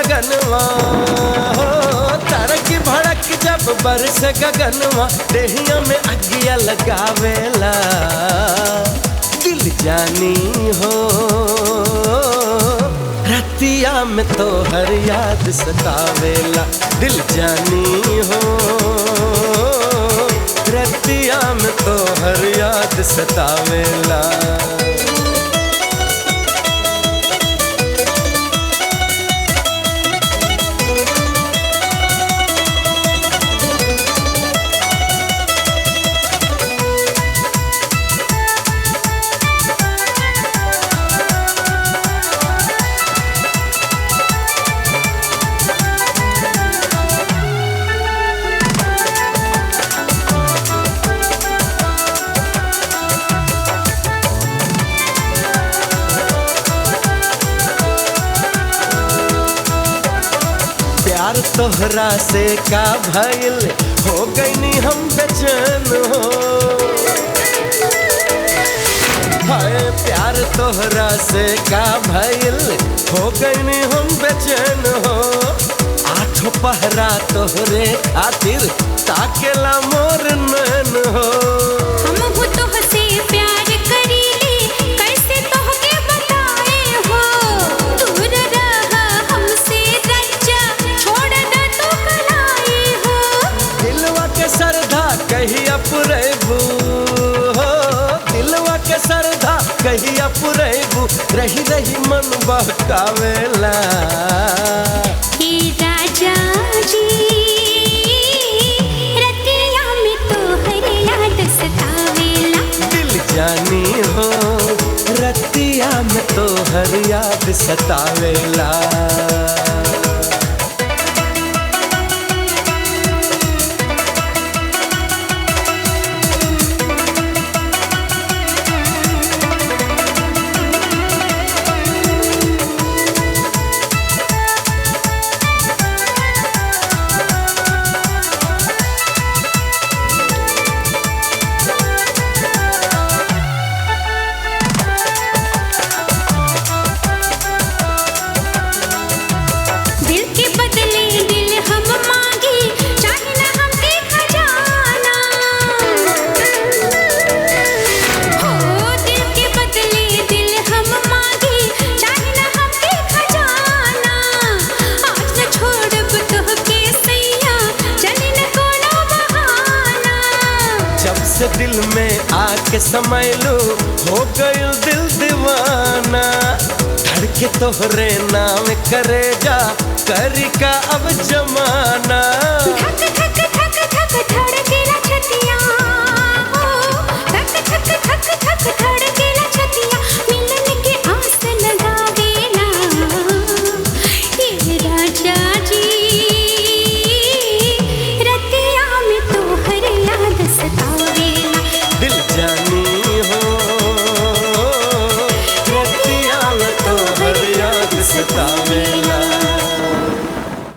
गगनवा हो, तड़क भड़क जब बरस गगनवा, देहिया में अगिया लगावेला दिल जानी हो। रतिया में तो हर याद सतावेला दिल जानी हो, रतिया में तो हर याद सतावेला। प्यार तोहरा से का भइल, हो गईनी हम बेचैन हो। हाय प्यार तोहरा से का भइल, हो गईनी हम बेचैन हो। आठों पहरा तोहरे खातिर ताकेला मोर नैन हो। हमहू तोहसे प्यार करीले, कैसे तोहके बताए हो। दूर रहा हमसे रज्जा, छोड़ दे तू कलाई हो। दिलवा के सरधा कहिया पुरैबू हो, दिलवा के सरधा कहिया पुरैबू, रही रही मन बहकावेला। हे राजा जी, रतिया में तोहर याद सतावेला दिल जानी हो, रतिया में तो हर याद सतावेला। दिल के बदले दिल हम मांगे, चाहे ना हमके खजाना हो। दिल के बदले दिल हम मांगे, चाहे ना हमके खजाना। आज न छोड़ब तोहके सैया, चली न कोनो बहाना। जब से दिल में आके समैलू, हो गयो दिल दीवाना। धड़के तोहरे नाम करे जा, करी का अब जमाना। धक धक धक धक धड़के